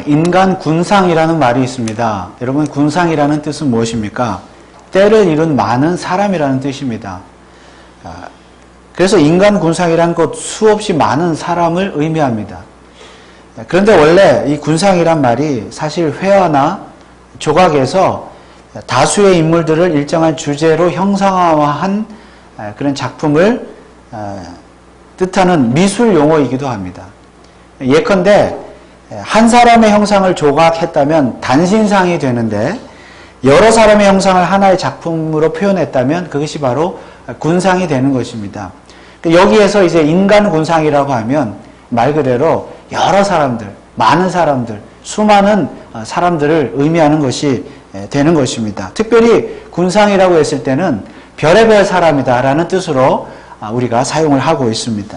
인간 군상이라는 말이 있습니다. 여러분, 군상이라는 뜻은 무엇입니까? 때를 이룬 많은 사람이라는 뜻입니다. 그래서 인간 군상이라는 것 수없이 많은 사람을 의미합니다. 그런데 원래 이 군상이란 말이 사실 회화나 조각에서 다수의 인물들을 일정한 주제로 형상화한 그런 작품을 뜻하는 미술 용어이기도 합니다. 예컨대 한 사람의 형상을 조각했다면 단신상이 되는데 여러 사람의 형상을 하나의 작품으로 표현했다면 그것이 바로 군상이 되는 것입니다. 여기에서 이제 인간 군상이라고 하면 말 그대로 여러 사람들, 많은 사람들, 수많은 사람들을 의미하는 것이 되는 것입니다. 특별히 군상이라고 했을 때는 별의별 사람이다라는 뜻으로 우리가 사용을 하고 있습니다.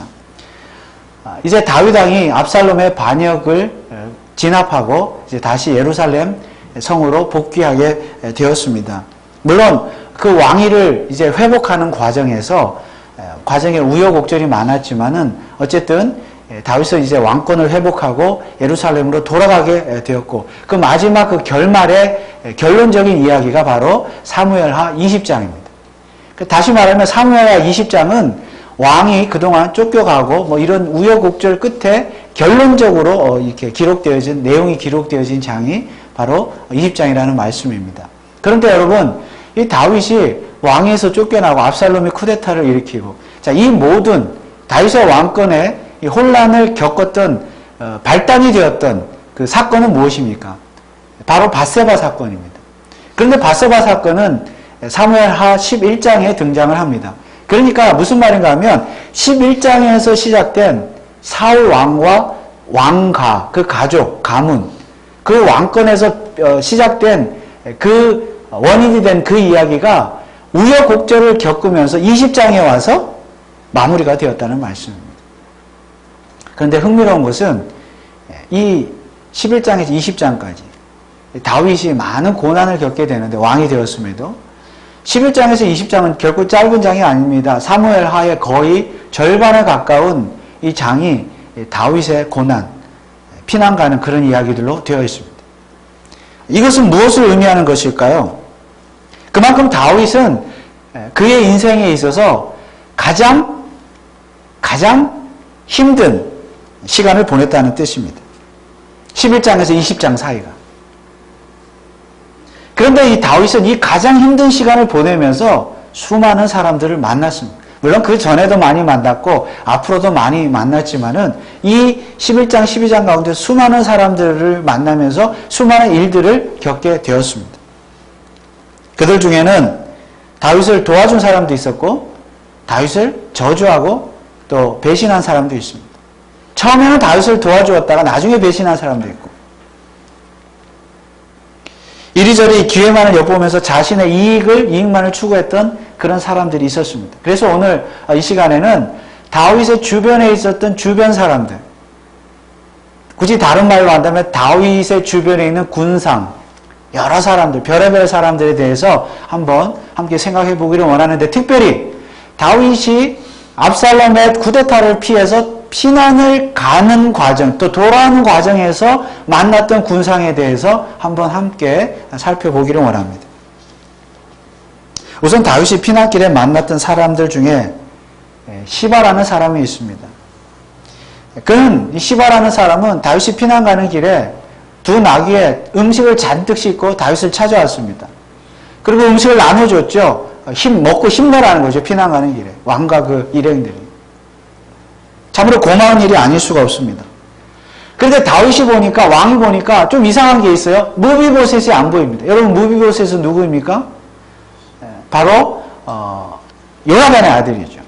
이제 다윗 왕이 압살롬의 반역을 진압하고 이제 다시 예루살렘 성으로 복귀하게 되었습니다. 물론 그 왕위를 이제 회복하는 과정에 우여곡절이 많았지만은 어쨌든 다윗은 이제 왕권을 회복하고 예루살렘으로 돌아가게 되었고 그 마지막 그 결말의 결론적인 이야기가 바로 사무엘하 20장입니다. 다시 말하면 사무엘하 20장은 왕이 그동안 쫓겨가고 뭐 이런 우여곡절 끝에 결론적으로 이렇게 내용이 기록되어진 장이 바로 20장이라는 말씀입니다. 그런데 여러분, 이 다윗이 왕에서 쫓겨나고 압살롬이 쿠데타를 일으키고 이 모든 다윗의 왕권에 이 혼란을 겪었던 발단이 되었던 그 사건은 무엇입니까? 바로 밧세바 사건입니다. 그런데 밧세바 사건은 사무엘하 11장에 등장을 합니다. 그러니까 무슨 말인가 하면 11장에서 시작된 사울 왕과 왕가, 그 가족, 가문, 그 왕권에서 시작된 그 원인이 된 그 이야기가 우여곡절을 겪으면서 20장에 와서 마무리가 되었다는 말씀입니다. 그런데 흥미로운 것은 이 11장에서 20장까지 다윗이 많은 고난을 겪게 되는데 왕이 되었음에도 11장에서 20장은 결코 짧은 장이 아닙니다. 사무엘하의 거의 절반에 가까운 이 장이 다윗의 고난, 피난 가는 그런 이야기들로 되어 있습니다. 이것은 무엇을 의미하는 것일까요? 그만큼 다윗은 그의 인생에 있어서 가장 힘든 시간을 보냈다는 뜻입니다. 11장에서 20장 사이가. 그런데 이 다윗은 이 가장 힘든 시간을 보내면서 수많은 사람들을 만났습니다. 물론 그 전에도 많이 만났고 앞으로도 많이 만났지만은 이 11장, 12장 가운데 수많은 사람들을 만나면서 수많은 일들을 겪게 되었습니다. 그들 중에는 다윗을 도와준 사람도 있었고 다윗을 저주하고 또 배신한 사람도 있습니다. 처음에는 다윗을 도와주었다가 나중에 배신한 사람도 있고 이리저리 기회만을 엿보면서 자신의 이익만을 추구했던 그런 사람들이 있었습니다. 그래서 오늘 이 시간에는 다윗의 주변에 있었던 주변 사람들, 굳이 다른 말로 한다면 다윗의 주변에 있는 군상, 여러 사람들, 별의별 사람들에 대해서 한번 함께 생각해 보기를 원하는데 특별히 다윗이 압살롬의 쿠데타를 피해서 피난을 가는 과정, 또 돌아오는 과정에서 만났던 군상에 대해서 한번 함께 살펴보기를 원합니다. 우선 다윗이 피난길에 만났던 사람들 중에 시바라는 사람이 있습니다. 그는 이 시바라는 사람은 다윗이 피난 가는 길에 두 나귀에 음식을 잔뜩 싣고 다윗을 찾아왔습니다. 그리고 음식을 나눠줬죠. 먹고 힘내라는 거죠. 피난 가는 길에. 왕과 그 일행들이. 참으로 고마운 일이 아닐 수가 없습니다. 그런데 다윗이 보니까, 왕이 보니까 좀 이상한 게 있어요. 무비보셋이 안 보입니다. 여러분, 무비보셋은 누구입니까? 바로 요나단의 아들이죠.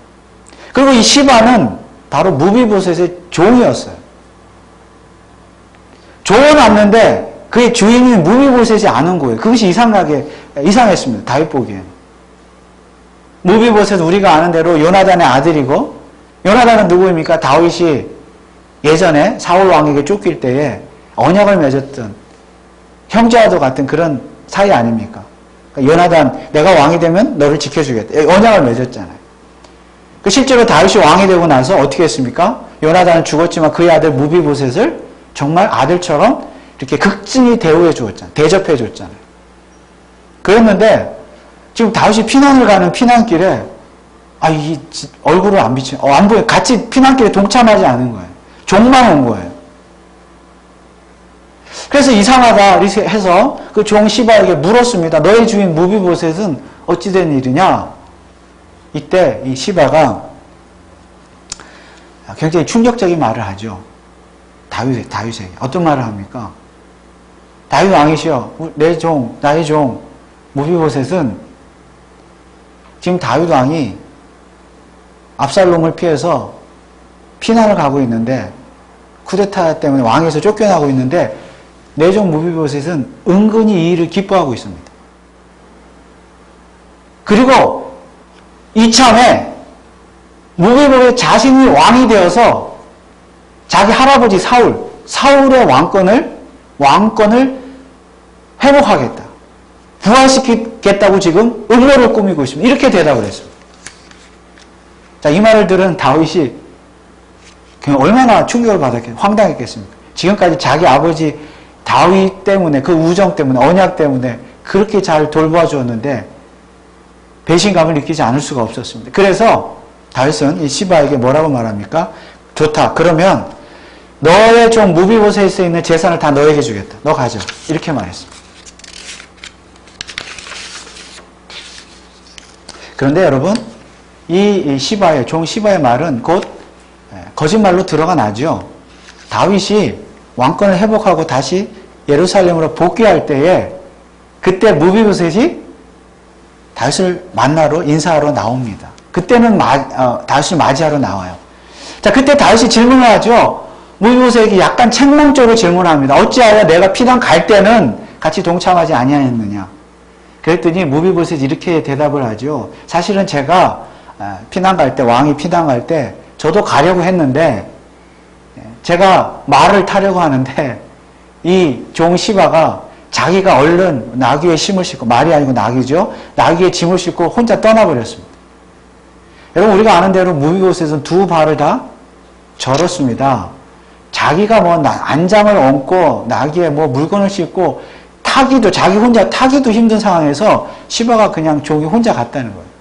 그리고 이 시바는 바로 무비보셋의 종이었어요. 종은 왔는데 그의 주인인 무비보셋이 안 온 거예요. 그것이 이상했습니다. 다윗 보기에는. 무비보셋 우리가 아는 대로 요나단의 아들이고 요나단은 누구입니까? 다윗이 예전에 사울 왕에게 쫓길 때에 언약을 맺었던 형제와도 같은 그런 사이 아닙니까? 그러니까 요나단, 내가 왕이 되면 너를 지켜주겠다. 언약을 맺었잖아요. 실제로 다윗이 왕이 되고 나서 어떻게 했습니까? 요나단은 죽었지만 그의 아들 무비보셋을 정말 아들처럼 이렇게 극진히 대우해 주었잖아요. 대접해 줬잖아요. 그랬는데 지금 다윗이 피난을 가는 피난길에 이 얼굴을 안 비치, 안 보여. 같이 피난길에 동참하지 않은 거예요. 종만 온 거예요. 그래서 이상하다 해서 그 종 시바에게 물었습니다. 너의 주인 무비보셋은 어찌된 일이냐? 이때 이 시바가 굉장히 충격적인 말을 하죠. 다윗에게. 어떤 말을 합니까? 다윗 왕이시여, 나의 종 무비보셋은 지금 다윗 왕이 압살롬을 피해서 피난을 가고 있는데 쿠데타 때문에 왕에서 쫓겨나고 있는데 내 종 무비보셋은 은근히 이 일을 기뻐하고 있습니다. 그리고 이참에 무비보셋 자신이 왕이 되어서 자기 할아버지 사울의 왕권을 회복하겠다. 부활시키겠다고 지금 음모를 꾸미고 있습니다. 이렇게 대답을 했습니다. 자, 이 말을 들은 다윗이 얼마나 충격을 받았겠습니까? 황당했겠습니까? 지금까지 자기 아버지 다윗 때문에, 그 우정 때문에, 언약 때문에 그렇게 잘 돌봐 주었는데 배신감을 느끼지 않을 수가 없었습니다. 그래서 다윗은 이 시바에게 뭐라고 말합니까? 좋다. 그러면 너의 종 무비보셋에 있는 재산을 다 너에게 주겠다. 너 가져. 이렇게 말했습니다. 그런데 여러분, 이 시바의, 종 시바의 말은 곧 거짓말로 들어가 나죠. 다윗이 왕권을 회복하고 다시 예루살렘으로 복귀할 때에 그때 무비보셋이 다윗을 만나러 인사하러 나옵니다. 그때는 다윗을 맞이하러 나와요. 자, 그때 다윗이 질문을 하죠. 무비보셋에게 약간 책망적으로 질문합니다. 어찌하여 내가 피난 갈 때는 같이 동참하지 아니하였느냐. 그랬더니 무비보셋이 이렇게 대답을 하죠. 사실은 제가 피난 갈 때, 왕이 피난 갈 때 저도 가려고 했는데 제가 말을 타려고 하는데 이 종 시바가 자기가 얼른 나귀에 짐을 싣고, 말이 아니고 나귀죠. 나귀에 짐을 싣고 혼자 떠나버렸습니다. 여러분, 우리가 아는 대로 무비보셋은 두 발을 다 절었습니다. 자기가 안장을 얹고 나귀에 물건을 싣고 자기 혼자 타기도 힘든 상황에서 시바가 그냥 종이 혼자 갔다는 거예요.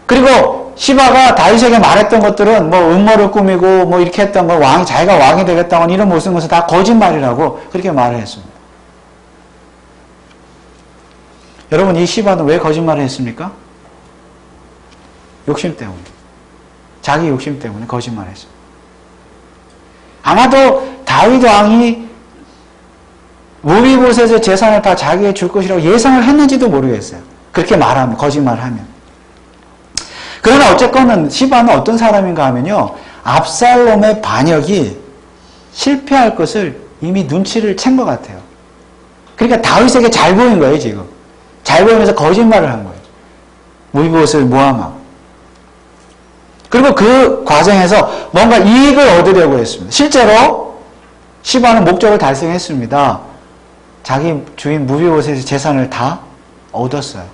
그리고 시바가 다윗에게 말했던 것들은 음모를 꾸미고 이렇게 했던 거, 자기가 왕이 되겠다고 이런 모든 것은 다 거짓말이라고 그렇게 말을 했습니다. 여러분, 이 시바는 왜 거짓말을 했습니까? 욕심 때문에. 자기 욕심 때문에 거짓말을 했습니다. 아마도 다윗 왕이 무비보셋의 재산을 다 자기에게 줄 것이라고 예상을 했는지도 모르겠어요. 그렇게 말하면, 거짓말을 하면. 그러나 어쨌건 시바는 어떤 사람인가 하면요, 압살롬의 반역이 실패할 것을 이미 눈치를 챈 것 같아요. 그러니까 다윗에게 잘 보인 거예요, 지금. 잘 보이면서 거짓말을 한 거예요. 무비보셋을 모함하고. 그리고 그 과정에서 뭔가 이익을 얻으려고 했습니다. 실제로 시바는 목적을 달성했습니다. 자기 주인 무비보셋의 재산을 다 얻었어요.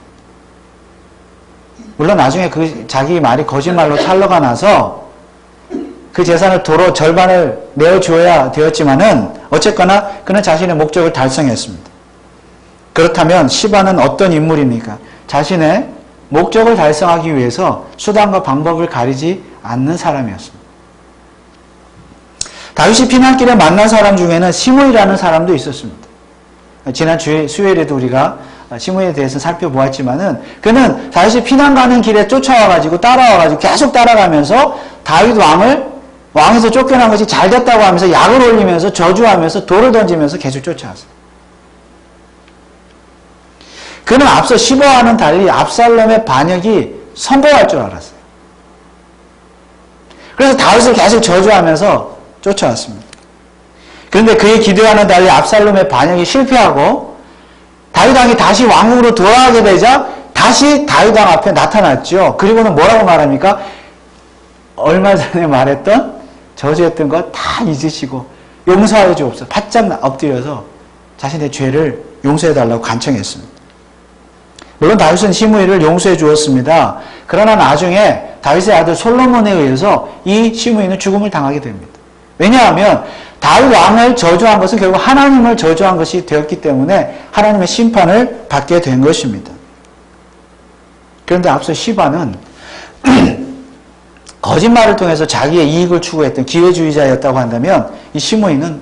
물론 나중에 자기 말이 거짓말로 탄로가 나서 그 재산을 도로 절반을 내어주어야 되었지만은 어쨌거나 그는 자신의 목적을 달성했습니다. 그렇다면 시바는 어떤 인물입니까? 자신의 목적을 달성하기 위해서 수단과 방법을 가리지 않는 사람이었습니다. 다윗이 피난길에 만난 사람 중에는 시므이라는 사람도 있었습니다. 지난 수요일에도 우리가 시므이에 대해서 살펴보았지만은 그는 다윗이 피난 가는 길에 쫓아와가지고 따라와가지고 계속 따라가면서 다윗 왕에서 쫓겨난 것이 잘 됐다고 하면서 약을 올리면서 저주하면서 돌을 던지면서 계속 쫓아왔어요. 그는 앞서 시바와는 달리 압살롬의 반역이 성공할 줄 알았어요. 그래서 다윗을 계속 저주하면서 쫓아왔습니다. 그런데 그의 기대와는 달리 압살롬의 반역이 실패하고 다윗 왕이 다시 왕국으로 돌아가게 되자 다시 다윗 왕 앞에 나타났죠. 그리고는 뭐라고 말합니까? 얼마 전에 말했던 저주했던 것 다 잊으시고 용서하여 주옵소서. 바짝 엎드려서 자신의 죄를 용서해달라고 간청했습니다. 물론 다윗은 시므이를 용서해 주었습니다. 그러나 나중에 다윗의 아들 솔로몬에 의해서 이 시므이는 죽음을 당하게 됩니다. 왜냐하면 다윗 왕을 저주한 것은 결국 하나님을 저주한 것이 되었기 때문에 하나님의 심판을 받게 된 것입니다. 그런데 앞서 시바는 거짓말을 통해서 자기의 이익을 추구했던 기회주의자였다고 한다면 이 시므이는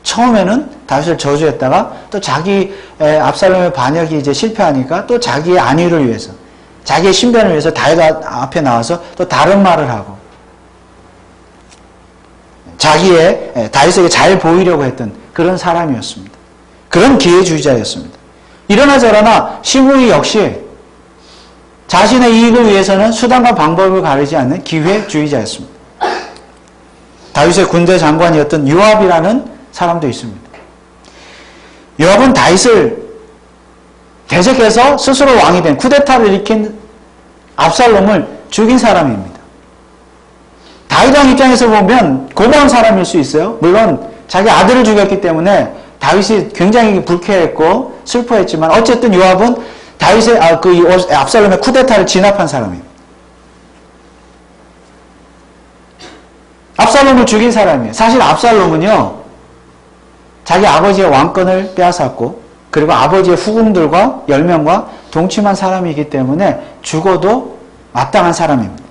처음에는 다윗을 저주했다가 또 자기 압살롬의 반역이 이제 실패하니까 또 자기의 안위를 위해서 자기의 신변을 위해서 다윗 앞에 나와서 또 다른 말을 하고 자기의 다윗에게 잘 보이려고 했던 그런 사람이었습니다. 그런 기회주의자였습니다. 이러나 저러나 시므이 역시 자신의 이익을 위해서는 수단과 방법을 가리지 않는 기회주의자였습니다. 다윗의 군대 장관이었던 요압이라는 사람도 있습니다. 요압은 다윗을 대적해서 스스로 왕이 된 쿠데타를 일으킨 압살롬을 죽인 사람입니다. 다윗 왕 입장에서 보면 고마운 사람일 수 있어요. 물론 자기 아들을 죽였기 때문에 다윗이 굉장히 불쾌했고 슬퍼했지만 어쨌든 요압은 다윗의 압살롬의 쿠데타를 진압한 사람이에요. 압살롬을 죽인 사람이에요. 사실 압살롬은요, 자기 아버지의 왕권을 빼앗았고 그리고 아버지의 후궁들과 10명과 동침한 사람이기 때문에 죽어도 마땅한 사람입니다.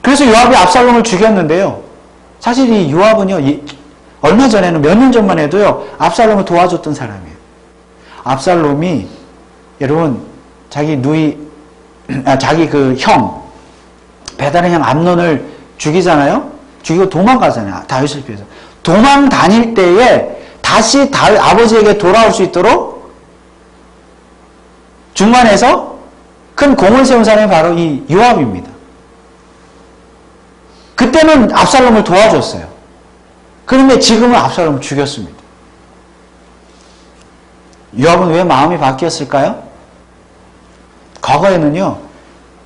그래서 요압이 압살롬을 죽였는데요. 사실 이 요압은요, 얼마 전에는 몇 년 전만 해도요, 압살롬을 도와줬던 사람이에요. 압살롬이 여러분 자기 누이, 자기 그 형, 베달의 형 암논을 죽이잖아요. 죽이고 도망가잖아요. 다윗을 피해서. 도망 다닐 때에 다시 다윗 아버지에게 돌아올 수 있도록 중간에서 큰 공을 세운 사람이 바로 이 요압입니다. 그때는 압살롬을 도와줬어요. 그런데 지금은 압살롬을 죽였습니다. 요압은 왜 마음이 바뀌었을까요? 과거에는요,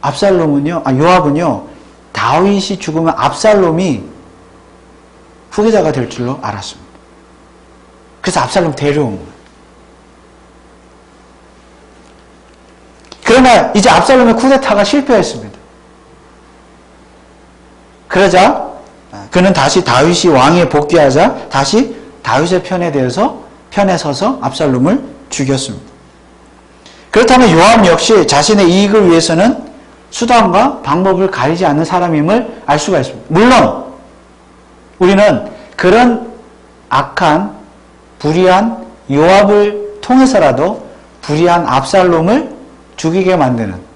요압은요, 다윗이 죽으면 압살롬이 후계자가 될 줄로 알았습니다. 그래서 압살롬 데려온 거예요. 그러나 이제 압살롬의 쿠데타가 실패했습니다. 그러자 그는 다시 다윗이 왕위에 복귀하자 다시 다윗의 편에 서서 압살롬을 죽였습니다. 그렇다면 요압 역시 자신의 이익을 위해서는 수단과 방법을 가리지 않는 사람임을 알 수가 있습니다. 물론 우리는 그런 악한 불의한 요압을 통해서라도 불의한 압살롬을 죽이게 만드는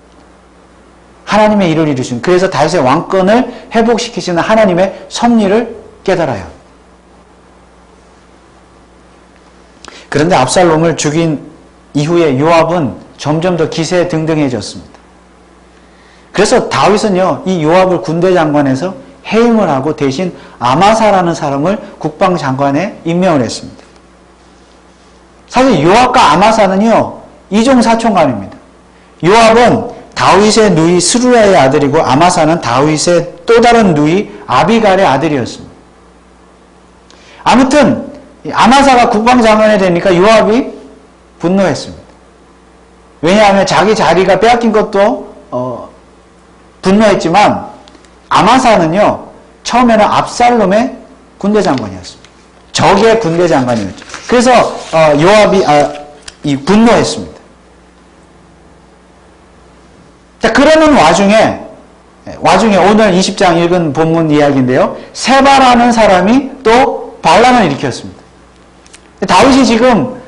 하나님의 일을 이루신, 그래서 다윗의 왕권을 회복시키시는 하나님의 섭리를 깨달아요. 그런데 압살롬을 죽인 이후에 요압은 점점 더 기세등등해졌습니다. 그래서 다윗은요, 이 요압을 군대 장관에서 해임을 하고 대신 아마사라는 사람을 국방장관에 임명을 했습니다. 사실 요압과 아마사는요, 이종사촌간입니다. 요압은 다윗의 누이 스루야의 아들이고 아마사는 다윗의 또 다른 누이 아비갈의 아들이었습니다. 아무튼 아마사가 국방장관이 되니까 요압이 분노했습니다. 왜냐하면 자기 자리가 빼앗긴 것도 분노했지만 아마사는요, 처음에는 압살롬의 군대 장관이었습니다. 적의 군대 장관이었죠. 그래서 요압이 분노했습니다. 자, 그러는 와중에 오늘 20장 읽은 본문 이야기인데요, 세바라는 사람이 또 반란을 일으켰습니다. 다윗이 지금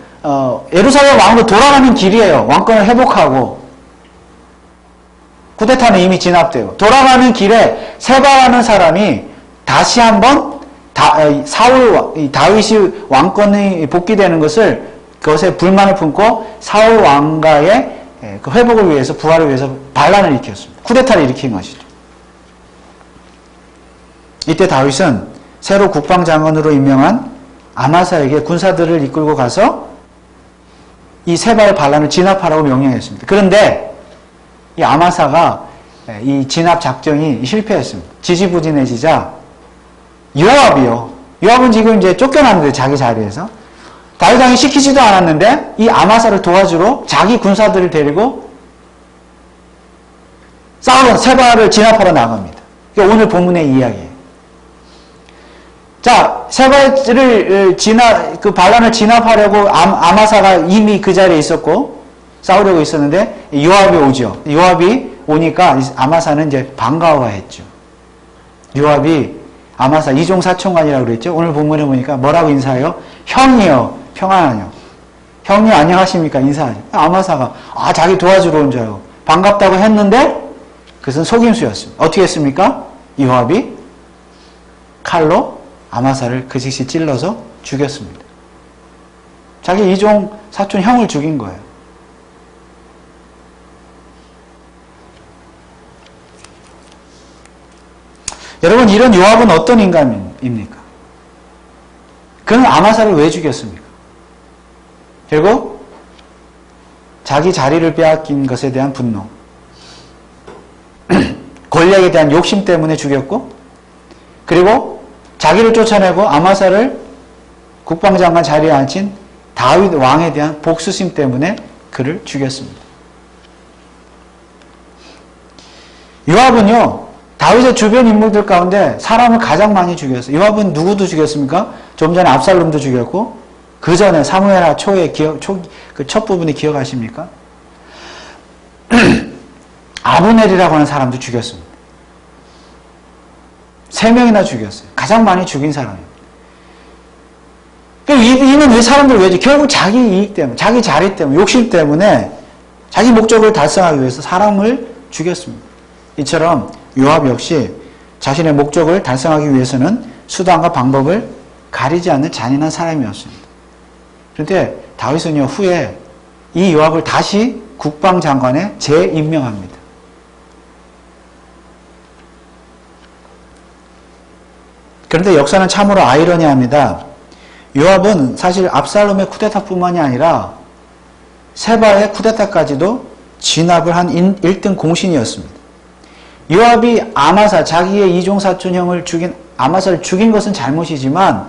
예루살렘 왕으로 돌아가는 길이에요. 왕권을 회복하고 쿠데타는 이미 진압되고 돌아가는 길에 세바라는 사람이 다시 한번 다윗이 왕권이 복귀되는 그것에 불만을 품고 사울 왕가의 그 회복을 위해서, 부활을 위해서 반란을 일으켰습니다. 쿠데타를 일으킨 것이죠. 이때 다윗은 새로 국방장관으로 임명한 아마사에게 군사들을 이끌고 가서 이 세바의 반란을 진압하라고 명령했습니다. 그런데 이 아마사가 이 진압 작전이 실패했습니다. 지지부진해지자 요압은 지금 이제 쫓겨났는데 자기 자리에서 다윗 왕이 시키지도 않았는데 이 아마사를 도와주러 자기 군사들을 데리고 세바를 진압하러 나갑니다. 이게 오늘 본문의 이야기예요. 자, 세바를 그 반란을 진압하려고 아마사가 이미 그 자리에 있었고 싸우려고 있었는데 요압이 오죠. 요압이 오니까 아마사는 이제 반가워했죠. 요압이 아마사 이종사촌관이라고 그랬죠. 오늘 본문에 보니까 뭐라고 인사해요? 형이요, 평안하뇨. 형님 안녕하십니까? 인사하죠. 아마사가 자기 도와주러 온 줄 알고 반갑다고 했는데 그것은 속임수였습니다. 어떻게 했습니까? 요압이 칼로 아마사를 그 즉시 찔러서 죽였습니다. 자기 이종 사촌 형을 죽인 거예요. 여러분, 이런 요압은 어떤 인간입니까? 그는 아마사를 왜 죽였습니까? 결국 자기 자리를 빼앗긴 것에 대한 분노, 권력에 대한 욕심 때문에 죽였고, 그리고 자기를 쫓아내고 아마사를 국방장관 자리에 앉힌 다윗 왕에 대한 복수심 때문에 그를 죽였습니다. 요압은요, 다윗의 주변 인물들 가운데 사람을 가장 많이 죽였어요. 요압은 누구도 죽였습니까? 좀 전에 압살롬도 죽였고, 그 전에 사무엘하 초의 그 첫 부분이 기억하십니까? 아브넬이라고 하는 사람도 죽였습니다. 3명이나 죽였어요. 가장 많이 죽인 사람입니다. 이는 왜 사람들 왜 결국 자기 이익 때문에, 자기 자리 때문에, 욕심 때문에 자기 목적을 달성하기 위해서 사람을 죽였습니다. 이처럼 요압 역시 자신의 목적을 달성하기 위해서는 수단과 방법을 가리지 않는 잔인한 사람이었습니다. 그런데 다윗은요, 후에 이 요압을 다시 국방장관에 재임명합니다. 그런데 역사는 참으로 아이러니합니다. 요압은 사실 압살롬의 쿠데타뿐만이 아니라 세바의 쿠데타까지도 진압을 한 1등 공신이었습니다. 요압이 아마사, 자기의 이종사촌형을 죽인 아마사를 죽인 것은 잘못이지만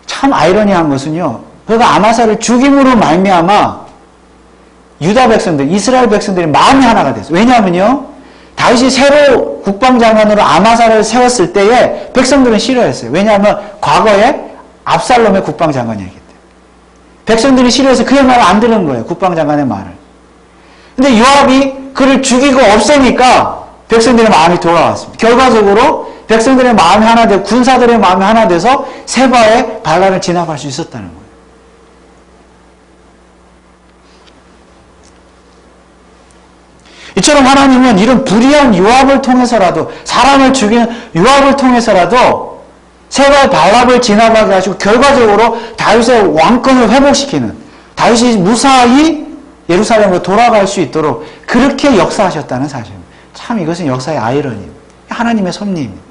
참 아이러니한 것은요, 그가 아마사를 죽임으로 말미암아 유다 백성들, 이스라엘 백성들이 마음이 하나가 됐어요. 왜냐하면요, 다윗이 새로 국방장관으로 아마사를 세웠을 때에 백성들은 싫어했어요. 왜냐하면 과거에 압살롬의 국방장관이었기 때문에. 백성들이 싫어해서 그의 말을 안 듣는 거예요. 국방장관의 말을. 근데 요압이 그를 죽이고 없애니까 백성들의 마음이 돌아왔습니다. 결과적으로 백성들의 마음이 하나 되고 군사들의 마음이 하나 돼서 세바의 반란을 진압할 수 있었다는 거예요. 이처럼 하나님은 이런 불의한 요압을 통해서라도, 사람을 죽이는 요압을 통해서라도 세바의 반란을 진압하게 하시고 결과적으로 다윗의 왕권을 회복시키는, 다윗이 무사히 예루살렘으로 돌아갈 수 있도록 그렇게 역사하셨다는 사실입니다. 참 이것은 역사의 아이러니입니다. 하나님의 섭리입니다.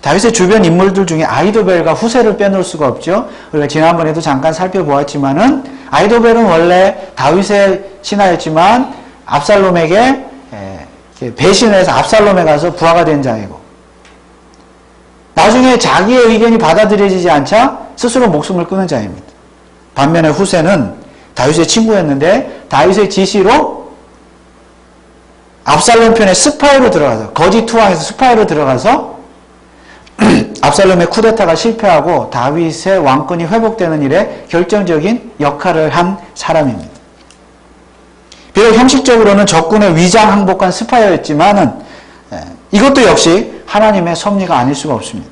다윗의 주변 인물들 중에 아히도벨과 후세를 빼놓을 수가 없죠. 우리가 지난번에도 잠깐 살펴보았지만은 아히도벨은 원래 다윗의 신하였지만 압살롬에게 배신해서 압살롬에 가서 부하가 된 자이고, 나중에 자기의 의견이 받아들여지지 않자 스스로 목숨을 끊은 자입니다. 반면에 후세는 다윗의 친구였는데 다윗의 지시로 압살롬 편에 스파이로 들어가서, 거짓 투항해서 스파이로 들어가서 압살롬의 쿠데타가 실패하고 다윗의 왕권이 회복되는 일에 결정적인 역할을 한 사람입니다. 비록 형식적으로는 적군의 위장 항복한 스파이였지만은 이것도 역시 하나님의 섭리가 아닐 수가 없습니다.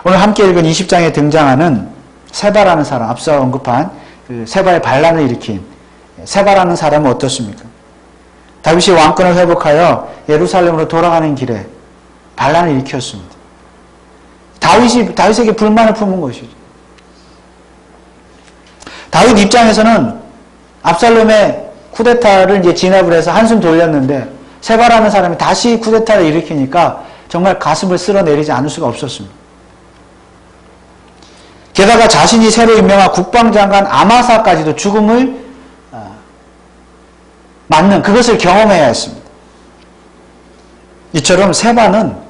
오늘 함께 읽은 20장에 등장하는 세바라는 사람, 앞서 언급한 그 세바의 반란을 일으킨 세바라는 사람은 어떻습니까? 다윗이 왕권을 회복하여 예루살렘으로 돌아가는 길에 반란을 일으켰습니다. 다윗에게 불만을 품은 것이죠. 다윗 입장에서는 압살롬의 쿠데타를 이제 진압을 해서 한숨 돌렸는데 세바라는 사람이 다시 쿠데타를 일으키니까 정말 가슴을 쓸어내리지 않을 수가 없었습니다. 게다가 자신이 새로 임명한 국방장관 아마사까지도 죽음을 맞는 그것을 경험해야 했습니다. 이처럼 세바는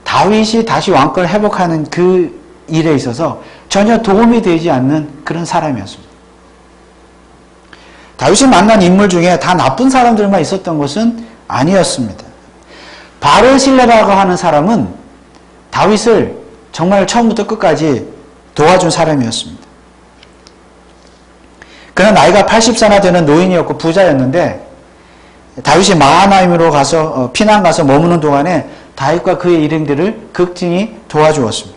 다윗이 다시 왕권을 회복하는 그 일에 있어서 전혀 도움이 되지 않는 그런 사람이었습니다. 다윗이 만난 인물 중에 다 나쁜 사람들만 있었던 것은 아니었습니다. 바르실레라고 하는 사람은 다윗을 정말 처음부터 끝까지 도와준 사람이었습니다. 그는 나이가 80세나 되는 노인이었고 부자였는데 다윗이 마하나임으로 가서 피난 가서 머무는 동안에 다윗과 그의 일행들을 극진히 도와주었습니다.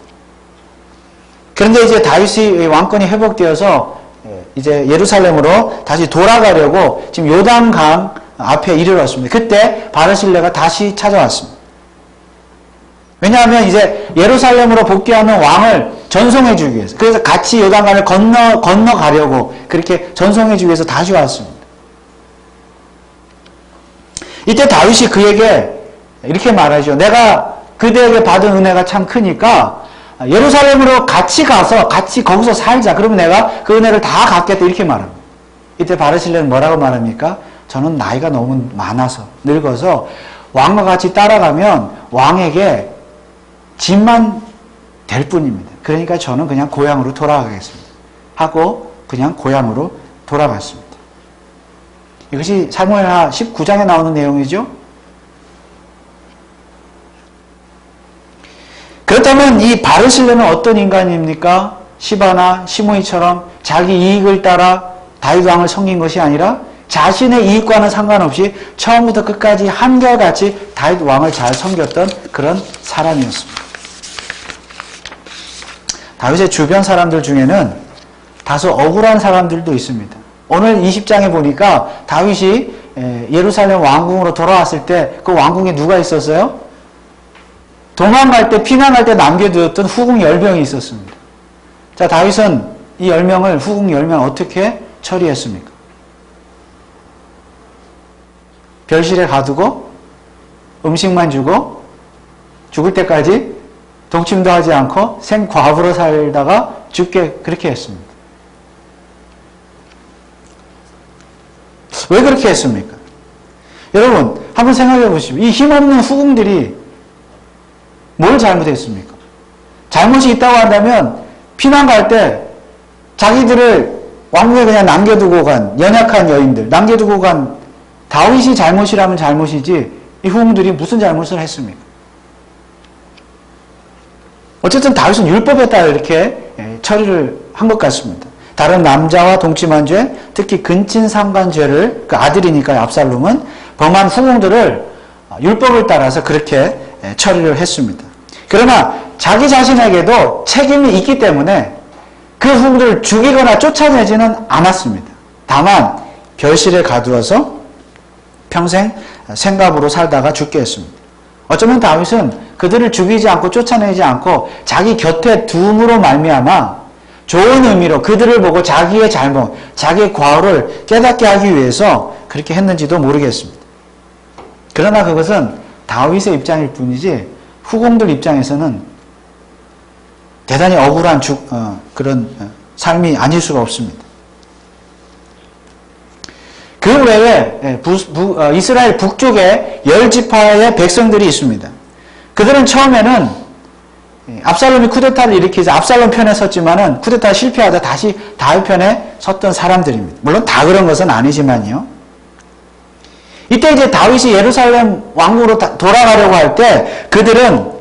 그런데 이제 다윗이 왕권이 회복되어서 이제 예루살렘으로 다시 돌아가려고 지금 요단강 앞에 이르렀습니다. 그때 바르실레가 다시 찾아왔습니다. 왜냐하면 이제 예루살렘으로 복귀하는 왕을 전송해주기 위해서, 그래서 같이 요단강을 건너가려고 그렇게 전송해주기 위해서 다시 왔습니다. 이때 다윗이 그에게 이렇게 말하죠. 내가 그대에게 받은 은혜가 참 크니까 예루살렘으로 같이 가서 같이 거기서 살자. 그러면 내가 그 은혜를 다 갚겠다. 이렇게 말합니다. 이때 바르실레는 뭐라고 말합니까? 저는 나이가 너무 많아서 늙어서 왕과 같이 따라가면 왕에게 짐만 될 뿐입니다. 그러니까 저는 그냥 고향으로 돌아가겠습니다. 하고 그냥 고향으로 돌아갔습니다. 이것이 사무엘하 19장에 나오는 내용이죠. 그렇다면 이 바르실레는 어떤 인간입니까? 시바나 시므이처럼 자기 이익을 따라 다윗 왕을 섬긴 것이 아니라 자신의 이익과는 상관없이 처음부터 끝까지 한결같이 다윗 왕을 잘 섬겼던 그런 사람이었습니다. 다윗의 주변 사람들 중에는 다소 억울한 사람들도 있습니다. 오늘 20장에 보니까 다윗이 예루살렘 왕궁으로 돌아왔을 때 그 왕궁에 누가 있었어요? 도망갈 때, 피난할 때 남겨두었던 후궁 10명이 있었습니다. 자, 다윗은 이 10명을, 후궁 10명 어떻게 처리했습니까? 별실에 가두고, 음식만 주고, 죽을 때까지 동침도 하지 않고 생과부로 살다가 죽게 그렇게 했습니다. 왜 그렇게 했습니까? 여러분, 한번 생각해 보십시오. 이 힘없는 후궁들이 뭘 잘못했습니까? 잘못이 있다고 한다면 피난 갈 때 자기들을 왕궁에 그냥 남겨두고 간 연약한 여인들, 남겨두고 간 다윗이 잘못이라면 잘못이지 이 후궁들이 무슨 잘못을 했습니까? 어쨌든 다윗은 율법에 따라 이렇게 처리를 한 것 같습니다. 다른 남자와 동침한 죄, 특히 근친상간죄를 그 아들이니까 압살롬은 범한 후궁들을 율법을 따라서 그렇게 처리를 했습니다. 그러나 자기 자신에게도 책임이 있기 때문에 그 후궁들을 죽이거나 쫓아내지는 않았습니다. 다만 별실에 가두어서 평생 생갑으로 살다가 죽게 했습니다. 어쩌면 다윗은 그들을 죽이지 않고 쫓아내지 않고 자기 곁에 둠으로 말미암아 좋은 의미로 그들을 보고 자기의 잘못, 자기의 과오를 깨닫게 하기 위해서 그렇게 했는지도 모르겠습니다. 그러나 그것은 다윗의 입장일 뿐이지 후궁들 입장에서는 대단히 억울한 그런 삶이 아닐 수가 없습니다. 그 외에 이스라엘 북쪽에 10지파의 백성들이 있습니다. 그들은 처음에는 압살롬이 쿠데타를 일으키자 압살롬 편에 섰지만은 쿠데타 실패하다 다시 다윗 편에 섰던 사람들입니다. 물론 다 그런 것은 아니지만요. 이때 이제 다윗이 예루살렘 왕국으로 돌아가려고 할 때 그들은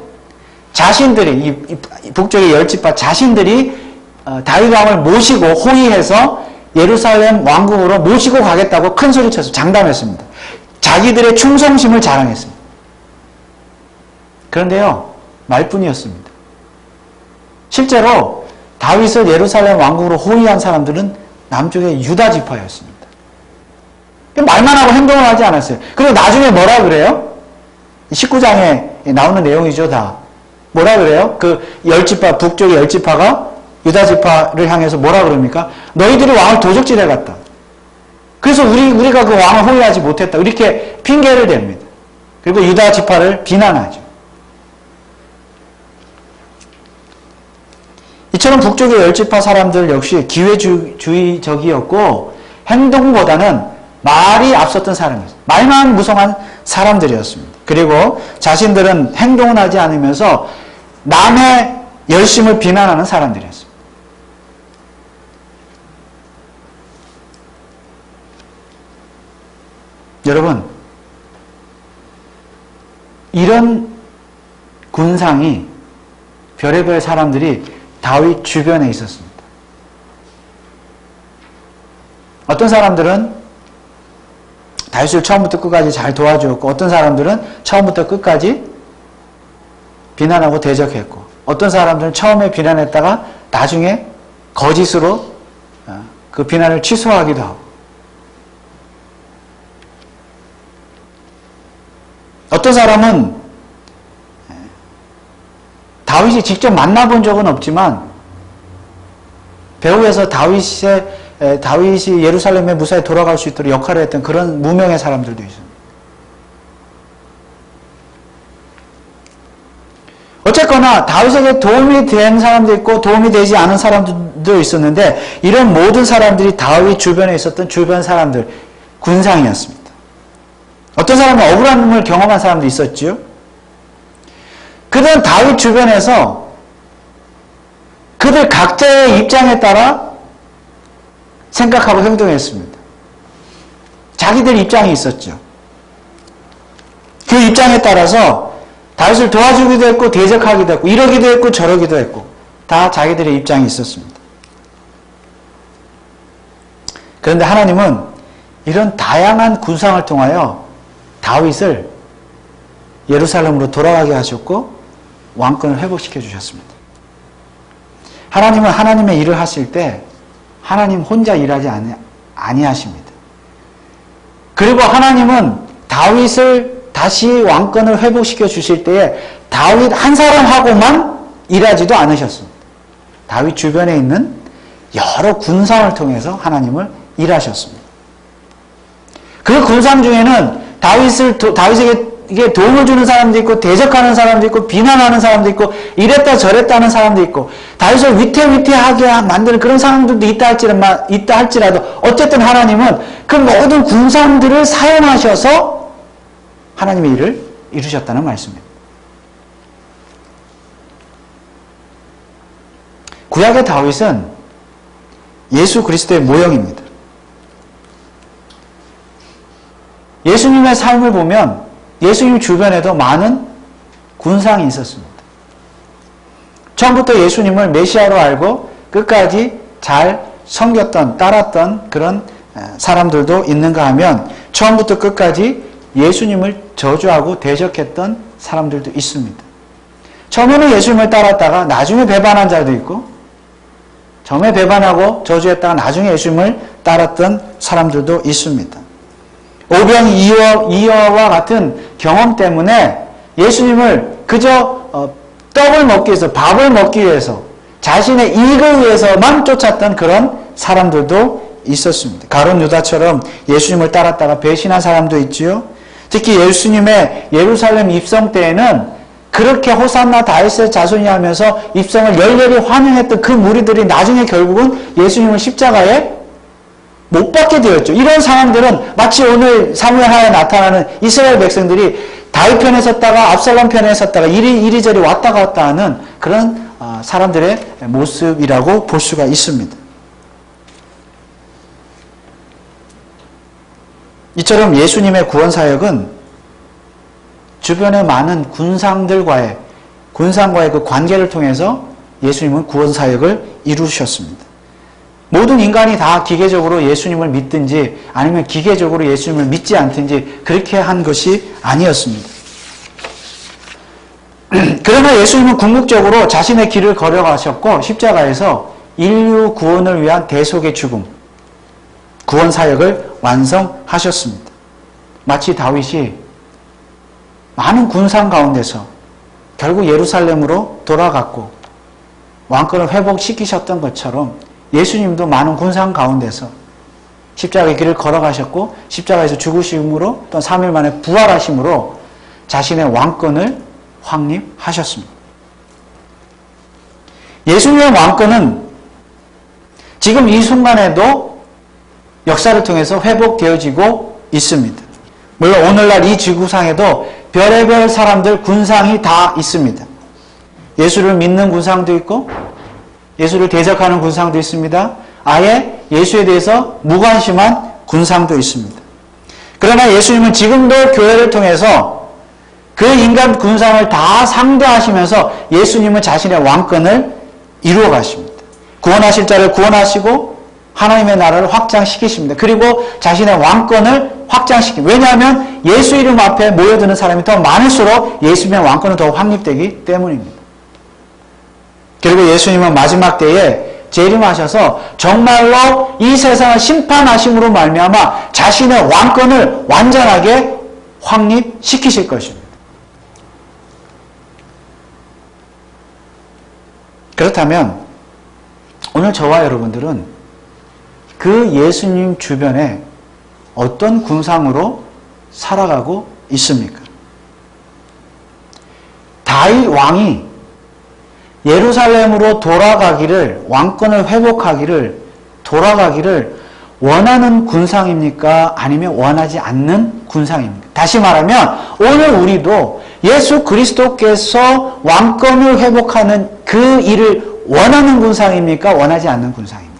자신들이 이 북쪽의 10지파 자신들이 다윗 왕을 모시고 호위해서 예루살렘 왕궁으로 모시고 가겠다고 큰 소리쳐서 장담했습니다. 자기들의 충성심을 자랑했습니다. 그런데요, 말뿐이었습니다. 실제로 다윗을 예루살렘 왕국으로 호위한 사람들은 남쪽의 유다 지파였습니다. 말만 하고 행동을 하지 않았어요. 그리고 나중에 뭐라 그래요? 19장에 나오는 내용이죠, 다. 뭐라 그래요? 그 10지파, 북쪽의 10지파가 유다 지파를 향해서 뭐라 그럽니까? 너희들이 왕을 도적질해 갔다. 그래서 우리가 그 왕을 호위하지 못했다. 이렇게 핑계를 댑니다. 그리고 유다 지파를 비난하죠. 이처럼 북쪽의 10지파 사람들 역시 기회주의적이었고 행동보다는 말이 앞섰던 사람이었습니다. 말만 무성한 사람들이었습니다. 그리고 자신들은 행동을 하지 않으면서 남의 열심을 비난하는 사람들이었습니다. 여러분, 이런 군상이 별의별 사람들이 다윗 주변에 있었습니다. 어떤 사람들은 다윗을 처음부터 끝까지 잘 도와주었고, 어떤 사람들은 처음부터 끝까지 비난하고 대적했고, 어떤 사람들은 처음에 비난했다가 나중에 거짓으로 그 비난을 취소하기도 하고, 어떤 사람은 다윗이 직접 만나본 적은 없지만 배후에서 다윗이 예루살렘에 무사히 돌아갈 수 있도록 역할을 했던 그런 무명의 사람들도 있습니다. 어쨌거나 다윗에게 도움이 된 사람도 있고 도움이 되지 않은 사람들도 있었는데, 이런 모든 사람들이 다윗 주변에 있었던 주변 사람들, 군상이었습니다. 어떤 사람은 억울함을 경험한 사람도 있었지요. 그들은 다윗 주변에서 그들 각자의 입장에 따라 생각하고 행동했습니다. 자기들 입장이 있었죠. 그 입장에 따라서 다윗을 도와주기도 했고 대적하기도 했고 이러기도 했고 저러기도 했고 다 자기들의 입장이 있었습니다. 그런데 하나님은 이런 다양한 군상을 통하여 다윗을 예루살렘으로 돌아가게 하셨고 왕권을 회복시켜 주셨습니다. 하나님은 하나님의 일을 하실 때 하나님 혼자 일하지 아니하십니다. 그리고 하나님은 다윗을 다시 왕권을 회복시켜 주실 때에 다윗 한 사람하고만 일하지도 않으셨습니다. 다윗 주변에 있는 여러 군상을 통해서 하나님을 일하셨습니다. 그 군상 중에는 다윗에게 도움을 주는 사람도 있고 대적하는 사람도 있고 비난하는 사람도 있고 이랬다 저랬다 하는 사람도 있고 다윗을 위태위태하게 만드는 그런 사람들도 있다 할지라도 어쨌든 하나님은 그 모든 군상들을 사용하셔서 하나님의 일을 이루셨다는 말씀입니다. 구약의 다윗은 예수 그리스도의 모형입니다. 예수님의 삶을 보면 예수님 주변에도 많은 군상이 있었습니다. 처음부터 예수님을 메시아로 알고 끝까지 잘 섬겼던, 따랐던 그런 사람들도 있는가 하면 처음부터 끝까지 예수님을 저주하고 대적했던 사람들도 있습니다. 처음에는 예수님을 따랐다가 나중에 배반한 자도 있고 처음에 배반하고 저주했다가 나중에 예수님을 따랐던 사람들도 있습니다. 오병이어와 같은 경험 때문에 예수님을 그저 떡을 먹기 위해서, 밥을 먹기 위해서, 자신의 이익을 위해서만 쫓았던 그런 사람들도 있었습니다. 가룟 유다처럼 예수님을 따랐다가 배신한 사람도 있지요. 특히 예수님의 예루살렘 입성 때에는 그렇게 호산나 다윗의 자손이 하면서 입성을 열렬히 환영했던 그 무리들이 나중에 결국은 예수님을 십자가에 못 받게 되었죠. 이런 사람들은 마치 오늘 사무엘하에 나타나는 이스라엘 백성들이 다윗 편에 섰다가 압살롬 편에 섰다가 이리저리 왔다 갔다 하는 그런 사람들의 모습이라고 볼 수가 있습니다. 이처럼 예수님의 구원 사역은 주변의 많은 군상과의 그 관계를 통해서 예수님은 구원 사역을 이루셨습니다. 모든 인간이 다 기계적으로 예수님을 믿든지 아니면 기계적으로 예수님을 믿지 않든지 그렇게 한 것이 아니었습니다. 그러나 예수님은 궁극적으로 자신의 길을 걸어가셨고 십자가에서 인류 구원을 위한 대속의 죽음, 구원 사역을 완성하셨습니다. 마치 다윗이 많은 군상 가운데서 결국 예루살렘으로 돌아갔고 왕권을 회복시키셨던 것처럼 예수님도 많은 군상 가운데서 십자가의 길을 걸어가셨고 십자가에서 죽으심으로 또 3일 만에 부활하심으로 자신의 왕권을 확립하셨습니다. 예수님의 왕권은 지금 이 순간에도 역사를 통해서 회복되어지고 있습니다. 물론 오늘날 이 지구상에도 별의별 사람들 군상이 다 있습니다. 예수를 믿는 군상도 있고 예수를 대적하는 군상도 있습니다. 아예 예수에 대해서 무관심한 군상도 있습니다. 그러나 예수님은 지금도 교회를 통해서 그 인간 군상을 다 상대하시면서 예수님은 자신의 왕권을 이루어 가십니다. 구원하실 자를 구원하시고 하나님의 나라를 확장시키십니다. 그리고 자신의 왕권을 확장시킵니다. 왜냐하면 예수 이름 앞에 모여드는 사람이 더 많을수록 예수님의 왕권은 더 확립되기 때문입니다. 그리고 예수님은 마지막 때에 재림하셔서 정말로 이 세상을 심판하심으로 말미암아 자신의 왕권을 완전하게 확립시키실 것입니다. 그렇다면 오늘 저와 여러분들은 그 예수님 주변에 어떤 군상으로 살아가고 있습니까? 다윗 왕이 예루살렘으로 돌아가기를, 왕권을 회복하기를, 돌아가기를 원하는 군상입니까? 아니면 원하지 않는 군상입니까? 다시 말하면 오늘 우리도 예수 그리스도께서 왕권을 회복하는 그 일을 원하는 군상입니까? 원하지 않는 군상입니까?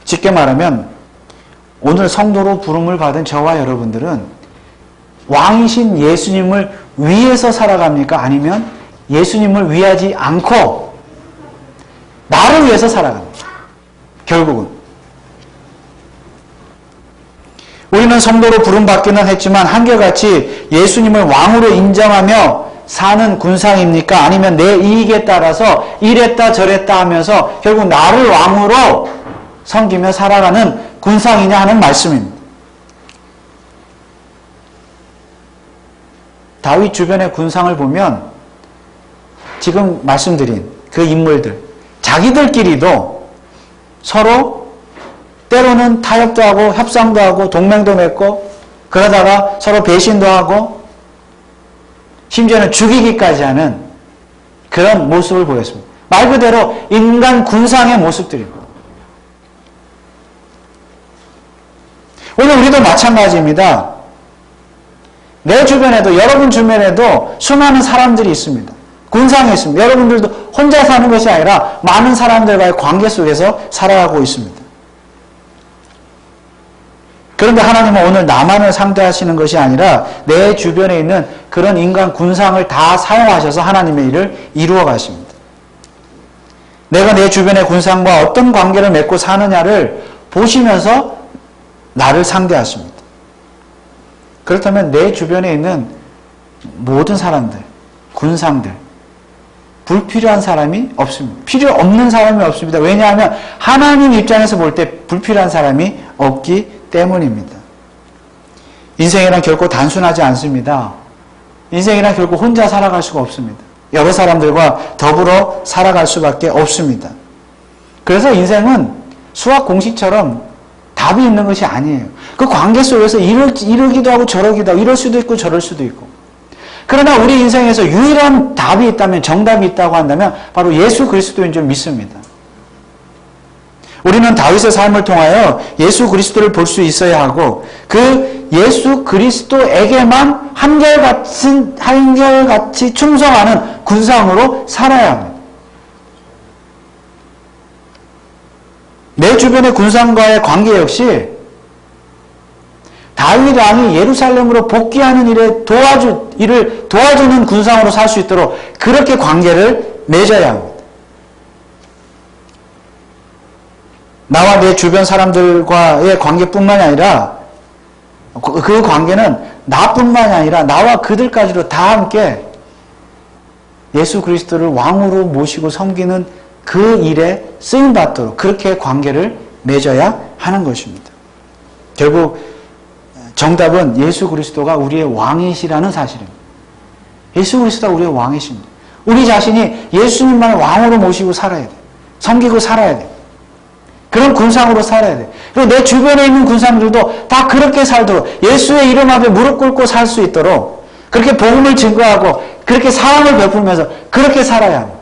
쉽게 말하면 오늘 성도로 부름을 받은 저와 여러분들은 왕이신 예수님을 위해서 살아갑니까? 아니면 예수님을 위하지 않고 나를 위해서 살아갑니까? 결국은 우리는 성도로 부름받기는 했지만 한결같이 예수님을 왕으로 인정하며 사는 군상입니까? 아니면 내 이익에 따라서 이랬다 저랬다 하면서 결국 나를 왕으로 섬기며 살아가는 군상이냐 하는 말씀입니다. 다윗 주변의 군상을 보면 지금 말씀드린 그 인물들 자기들끼리도 서로 때로는 타협도 하고 협상도 하고 동맹도 맺고 그러다가 서로 배신도 하고 심지어는 죽이기까지 하는 그런 모습을 보였습니다. 말 그대로 인간 군상의 모습들입니다. 오늘 우리도 마찬가지입니다. 내 주변에도 여러분 주변에도 수많은 사람들이 있습니다. 군상이 있습니다. 여러분들도 혼자 사는 것이 아니라 많은 사람들과의 관계 속에서 살아가고 있습니다. 그런데 하나님은 오늘 나만을 상대하시는 것이 아니라 내 주변에 있는 그런 인간 군상을 다 사용하셔서 하나님의 일을 이루어 가십니다. 내가 내 주변의 군상과 어떤 관계를 맺고 사느냐를 보시면서 나를 상대하십니다. 그렇다면 내 주변에 있는 모든 사람들, 군상들, 불필요한 사람이 없습니다. 필요 없는 사람이 없습니다. 왜냐하면 하나님 입장에서 볼 때 불필요한 사람이 없기 때문입니다. 인생이란 결코 단순하지 않습니다. 인생이란 결코 혼자 살아갈 수가 없습니다. 여러 사람들과 더불어 살아갈 수밖에 없습니다. 그래서 인생은 수학 공식처럼 답이 있는 것이 아니에요. 그 관계 속에서 이러기도 하고 저러기도 하고 이럴 수도 있고 저럴 수도 있고. 그러나 우리 인생에서 유일한 답이 있다면 정답이 있다고 한다면 바로 예수 그리스도인 줄 믿습니다. 우리는 다윗의 삶을 통하여 예수 그리스도를 볼 수 있어야 하고 그 예수 그리스도에게만 한결같이 충성하는 군상으로 살아야 합니다. 내 주변의 군상과의 관계 역시 다윗 왕이 예루살렘으로 복귀하는 일을 도와주는 군상으로 살 수 있도록 그렇게 관계를 맺어야 합니다. 나와 내 주변 사람들과의 관계뿐만이 아니라 그 관계는 나뿐만이 아니라 나와 그들까지도 다 함께 예수 그리스도를 왕으로 모시고 섬기는 그 일에 쓰임받도록 그렇게 관계를 맺어야 하는 것입니다. 결국 정답은 예수 그리스도가 우리의 왕이시라는 사실입니다. 예수 그리스도가 우리의 왕이십니다. 우리 자신이 예수님만 왕으로 모시고 살아야 돼요. 섬기고 살아야 돼요. 그런 군상으로 살아야 돼요. 그리고 내 주변에 있는 군상들도 다 그렇게 살도록 예수의 이름 앞에 무릎 꿇고 살 수 있도록 그렇게 복음을 증거하고 그렇게 사랑을 베풀면서 그렇게 살아야 합니다.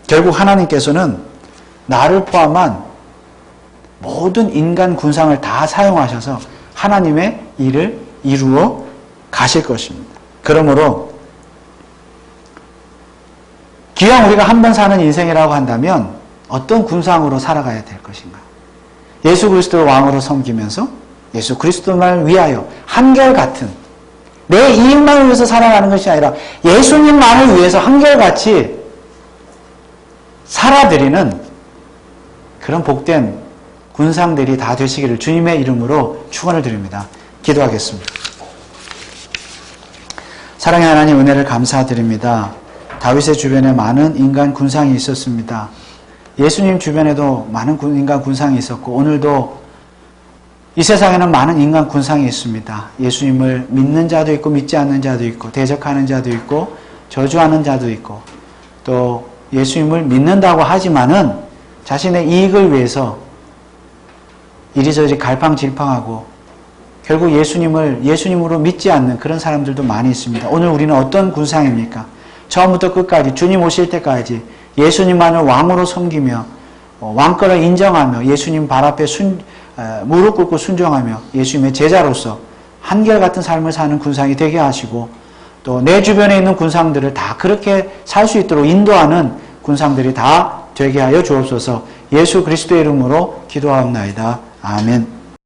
결국 하나님께서는 나를 포함한 모든 인간 군상을 다 사용하셔서 하나님의 일을 이루어 가실 것입니다. 그러므로 기왕 우리가 한 번 사는 인생이라고 한다면 어떤 군상으로 살아가야 될 것인가? 예수 그리스도를 왕으로 섬기면서 예수 그리스도만을 위하여 한결같은 내 이익만을 위해서 살아가는 것이 아니라 예수님만을 위해서 한결같이 살아드리는 그런 복된 군상들이 다 되시기를 주님의 이름으로 축원을 드립니다. 기도하겠습니다. 사랑의 하나님, 은혜를 감사드립니다. 다윗의 주변에 많은 인간 군상이 있었습니다. 예수님 주변에도 많은 인간 군상이 있었고 오늘도 이 세상에는 많은 인간 군상이 있습니다. 예수님을 믿는 자도 있고 믿지 않는 자도 있고 대적하는 자도 있고 저주하는 자도 있고 또 예수님을 믿는다고 하지만은 자신의 이익을 위해서 이리저리 갈팡질팡하고 결국 예수님으로 믿지 않는 그런 사람들도 많이 있습니다. 오늘 우리는 어떤 군상입니까? 처음부터 끝까지 주님 오실 때까지 예수님만을 왕으로 섬기며 왕권을 인정하며 예수님 발 앞에 무릎 꿇고 순종하며 예수님의 제자로서 한결같은 삶을 사는 군상이 되게 하시고 또 내 주변에 있는 군상들을 다 그렇게 살 수 있도록 인도하는 군상들이 다 되게 하여 주옵소서. 예수 그리스도의 이름으로 기도하옵나이다. 아멘.